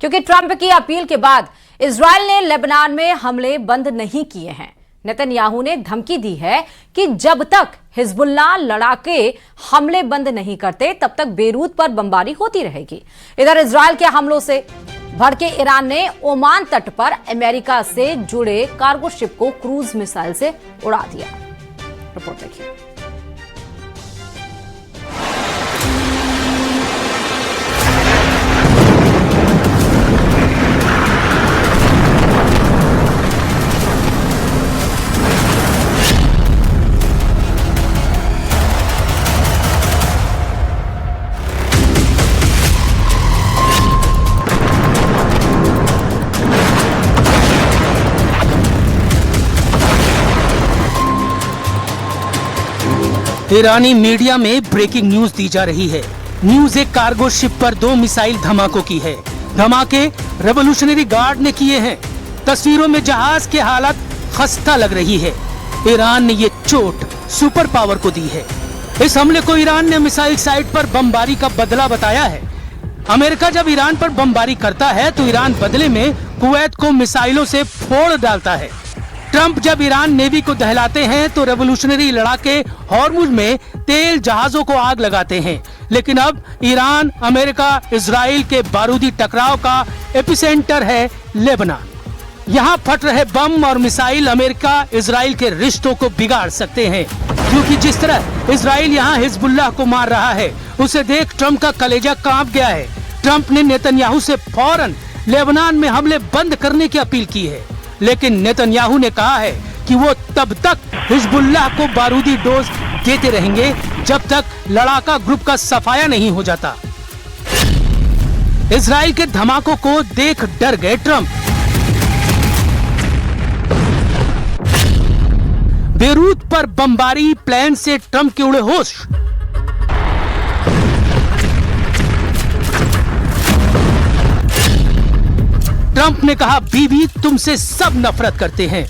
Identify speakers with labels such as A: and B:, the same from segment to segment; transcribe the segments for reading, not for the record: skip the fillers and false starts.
A: क्योंकि ट्रंप की अपील के बाद इजरायल ने लेबनान में हमले बंद नहीं किए हैं। नेतन्याहू ने धमकी दी है कि जब तक हिजबुल्लाह लड़ाके हमले बंद नहीं करते तब तक बेरूत पर बमबारी होती रहेगी। इधर इजरायल के हमलों से भड़के ईरान ने ओमान तट पर अमेरिका से जुड़े कार्गो शिप को क्रूज मिसाइल से उड़ा दिया। रिपोर्ट देखिए।
B: ईरानी मीडिया में ब्रेकिंग न्यूज दी जा रही है। न्यूज एक कार्गो शिप पर 2 मिसाइल धमाकों की है। धमाके रेवोल्यूशनरी गार्ड ने किए हैं। तस्वीरों में जहाज की हालत खस्ता लग रही है। ईरान ने ये चोट सुपर पावर को दी है। इस हमले को ईरान ने मिसाइल साइट पर बमबारी का बदला बताया है। अमेरिका जब ईरान पर बमबारी करता है तो ईरान बदले में कुवैत को मिसाइलों से फोड़ डालता है। ट्रंप जब ईरान नेवी को दहलाते हैं तो रेवोल्यूशनरी लड़ाके हॉर्मुज में तेल जहाजों को आग लगाते हैं। लेकिन अब ईरान अमेरिका इजराइल के बारूदी टकराव का एपिसेंटर है लेबनान। यहाँ फट रहे बम और मिसाइल अमेरिका इजराइल के रिश्तों को बिगाड़ सकते हैं, क्योंकि जिस तरह इजराइल यहाँ हिजबुल्लाह को मार रहा है उसे देख ट्रंप का कलेजा कांप गया है। ट्रंप ने नेतन्याहू से फौरन लेबनान में हमले बंद करने की अपील की है, लेकिन नेतन्याहू ने कहा है कि वो तब तक हिजबुल्लाह को बारूदी डोज देते रहेंगे जब तक लड़ाका ग्रुप का सफाया नहीं हो जाता। इजराइल के धमाकों को देख डर गए ट्रंप। बेरूत पर बमबारी प्लेन से ट्रंप के उड़े होश। ट्रंप ने कहा, बीबी तुमसे सब नफरत करते हैं।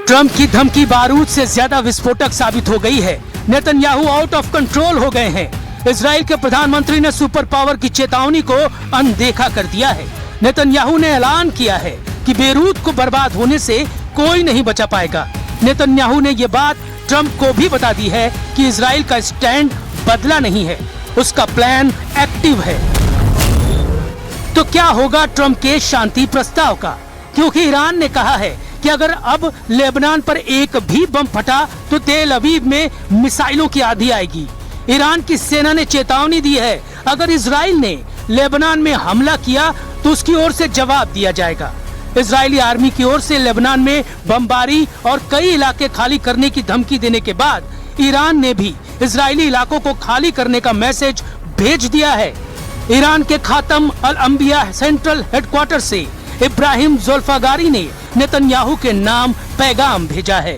B: ट्रंप की धमकी बारूद से ज्यादा विस्फोटक साबित हो गई है। नेतन्याहू आउट ऑफ कंट्रोल हो गए हैं। इजराइल के प्रधानमंत्री ने सुपर पावर की चेतावनी को अनदेखा कर दिया है। नेतन्याहू ने ऐलान किया है कि बेरूत को बर्बाद होने से कोई नहीं बचा पाएगा। नेतन्याहू ने ये बात ट्रंप को भी बता दी है कि इजराइल का स्टैंड बदला नहीं है, उसका प्लान एक्टिव है। तो क्या होगा ट्रंप के शांति प्रस्ताव का? क्योंकि ईरान ने कहा है कि अगर अब लेबनान पर एक भी बम फटा तो तेल अवीव में मिसाइलों की आंधी आएगी। ईरान की सेना ने चेतावनी दी है, अगर इजराइल ने लेबनान में हमला किया तो उसकी ओर से जवाब दिया जाएगा। इजरायली आर्मी की ओर से लेबनान में बमबारी और कई इलाके खाली करने की धमकी देने के बाद ईरान ने भी इजरायली इलाकों को खाली करने का मैसेज भेज दिया है। ईरान के खातम अल अंबिया सेंट्रल हेडक्वार्टर से इब्राहिम ज़ुल्फ़ागारी ने नेतन्याहू के नाम पैगाम भेजा है।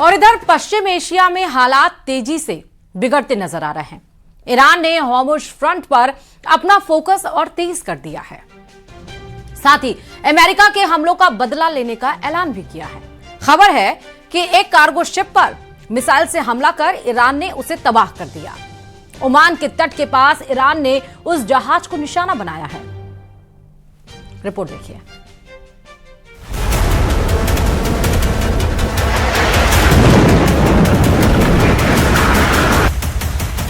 A: और इधर पश्चिम एशिया में हालात तेजी से बिगड़ते नजर आ रहे हैं। ईरान ने हॉर्मुज फ्रंट पर अपना फोकस और तेज कर दिया है। साथ ही अमेरिका के हमलों का बदला लेने का ऐलान भी किया है। खबर है कि एक कार्गो शिप पर मिसाइल से हमला कर ईरान ने उसे तबाह कर दिया। ओमान के तट के पास ईरान ने उस जहाज को निशाना बनाया है। रिपोर्ट देखिए।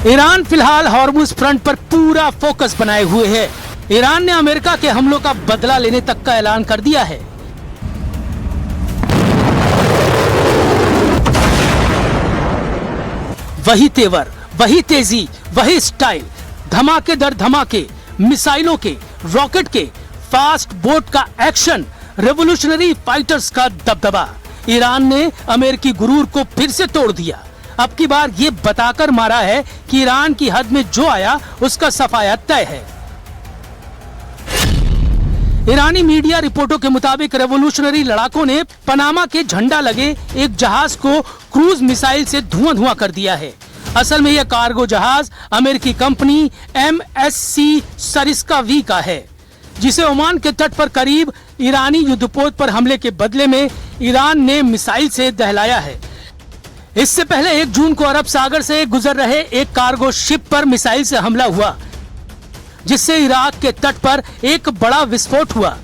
B: ईरान फिलहाल हॉर्मुज फ्रंट पर पूरा फोकस बनाए हुए है। ईरान ने अमेरिका के हमलों का बदला लेने तक का ऐलान कर दिया है। वही तेवर, वही तेजी, वही स्टाइल, धमाके दर धमाके, मिसाइलों के, रॉकेट के, फास्ट बोट का एक्शन, रेवोल्यूशनरी फाइटर्स का दबदबा। ईरान ने अमेरिकी गुरूर को फिर से तोड़ दिया। अब की बार ये बताकर मारा है कि ईरान की हद में जो आया उसका सफाया तय है। ईरानी मीडिया रिपोर्टों के मुताबिक रेवोल्यूशनरी लड़ाकों ने पनामा के झंडा लगे एक जहाज को क्रूज मिसाइल से धुआं कर दिया है। असल में यह कार्गो जहाज अमेरिकी कंपनी MSC सरिस्का V का है, जिसे ओमान के तट पर करीब ईरानी युद्धपोत पर हमले के बदले में ईरान ने मिसाइल से दहलाया है। इससे पहले 1 जून को अरब सागर से गुजर रहे एक कार्गो शिप पर मिसाइल से हमला हुआ, जिससे इराक के तट पर एक बड़ा विस्फोट हुआ।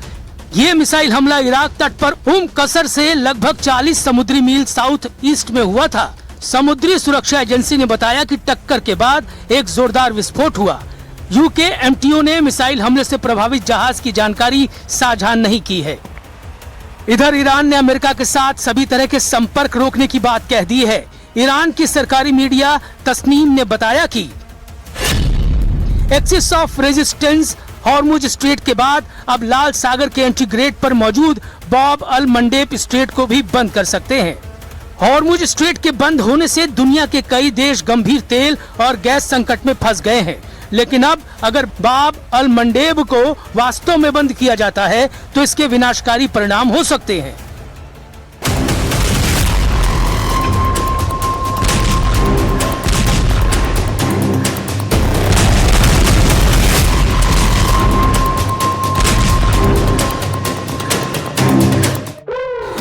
B: ये मिसाइल हमला इराक तट पर कसर से लगभग 40 समुद्री मील साउथ ईस्ट में हुआ था। समुद्री सुरक्षा एजेंसी ने बताया कि टक्कर के बाद एक जोरदार विस्फोट हुआ। यूके MTO ने मिसाइल हमले से प्रभावित जहाज की जानकारी साझा नहीं की है। इधर ईरान ने अमेरिका के साथ सभी तरह के संपर्क रोकने की बात कह दी है। ईरान की सरकारी मीडिया तस्नीम ने बताया कि axis of resistance Hormuz strait के बाद अब लाल सागर के एंटीग्रेड पर मौजूद बाब अल मंडेब स्ट्रेट को भी बंद कर सकते हैं। हॉर्मुज स्ट्रेट के बंद होने से दुनिया के कई देश गंभीर तेल और गैस संकट में फंस गए हैं, लेकिन अब अगर बाब अल मंडेब को वास्तव में बंद किया जाता है तो इसके विनाशकारी परिणाम हो सकते हैं।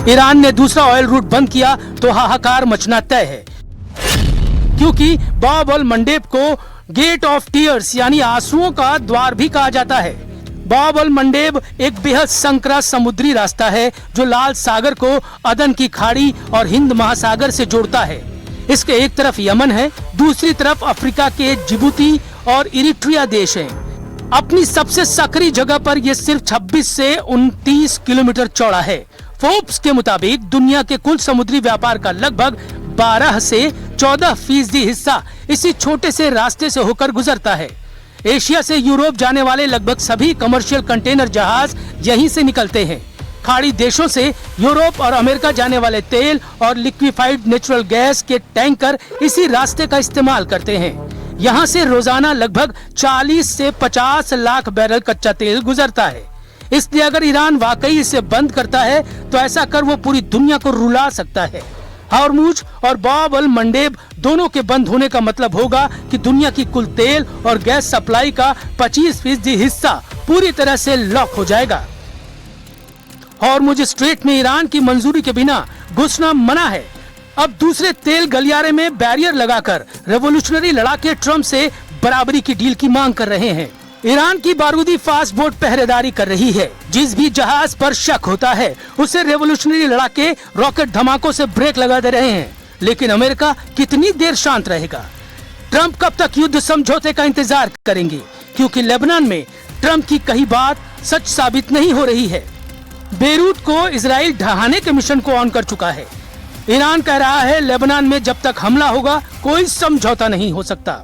B: ईरान ने दूसरा ऑयल रूट बंद किया तो हाहाकार मचना तय है, क्योंकि बाब अल मंडेब को गेट ऑफ टीयर्स यानी आंसुओं का द्वार भी कहा जाता है। बाब अल मंडेब एक बेहद संकरा समुद्री रास्ता है जो लाल सागर को अदन की खाड़ी और हिंद महासागर से जोड़ता है। इसके एक तरफ यमन है, दूसरी तरफ अफ्रीका के जिबूती और इरिट्रिया देश हैं। अपनी सबसे सक्रिय जगह पर यह सिर्फ 26 से 29 किलोमीटर चौड़ा है। फोर्ब्स के मुताबिक दुनिया के कुल समुद्री व्यापार का लगभग 12 से 14% हिस्सा इसी छोटे से रास्ते से होकर गुजरता है। एशिया से यूरोप जाने वाले लगभग सभी कमर्शियल कंटेनर जहाज यहीं से निकलते हैं। खाड़ी देशों से यूरोप और अमेरिका जाने वाले तेल और लिक्विफाइड नेचुरल गैस के टैंकर इसी रास्ते का इस्तेमाल करते हैं। यहाँ से रोजाना लगभग 40 से 50 लाख बैरल कच्चा तेल गुजरता है। इसलिए अगर ईरान वाकई इसे बंद करता है तो ऐसा कर वो पूरी दुनिया को रुला सकता है। हॉर्मुज और बाब अल मंडेब दोनों के बंद होने का मतलब होगा कि दुनिया की कुल तेल और गैस सप्लाई का 25% हिस्सा पूरी तरह से लॉक हो जाएगा। हॉर्मुज स्ट्रेट में ईरान की मंजूरी के बिना घुसना मना है। अब दूसरे तेल गलियारे में बैरियर लगाकर रेवोल्यूशनरी लड़ाके ट्रंप से बराबरी की डील की मांग कर रहे हैं। ईरान की बारूदी फास्ट बोट पहरेदारी कर रही है। जिस भी जहाज पर शक होता है उसे रेवोल्यूशनरी लड़ाके रॉकेट धमाकों से ब्रेक लगा दे रहे हैं। लेकिन अमेरिका कितनी देर शांत रहेगा? ट्रंप कब तक युद्ध समझौते का इंतजार करेंगे? क्योंकि लेबनान में ट्रंप की कही बात सच साबित नहीं हो रही है। बेरूत को इजराइल ढहाने के मिशन को ऑन कर चुका है। ईरान कह रहा है लेबनान में जब तक हमला होगा कोई समझौता नहीं हो सकता।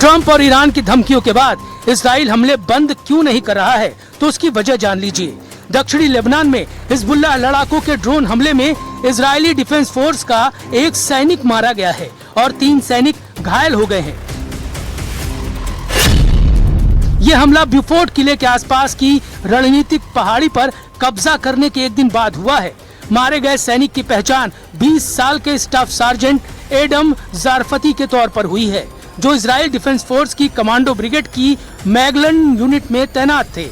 B: ट्रंप और ईरान की धमकियों के बाद इजराइल हमले बंद क्यों नहीं कर रहा है तो उसकी वजह जान लीजिए। दक्षिणी लेबनान में हिजबुल्लाह लड़ाकों के ड्रोन हमले में इजरायली डिफेंस फोर्स का एक सैनिक मारा गया है और 3 सैनिक घायल हो गए हैं। ये हमला ब्यूफोर्ट किले के आसपास की रणनीतिक पहाड़ी पर कब्जा करने के एक दिन बाद हुआ है। मारे गए सैनिक की पहचान 20 साल के स्टाफ सार्जेंट एडम जारफती के तौर पर हुई है, जो इजराइल डिफेंस फोर्स की कमांडो ब्रिगेड की मैगलन यूनिट में तैनात थे।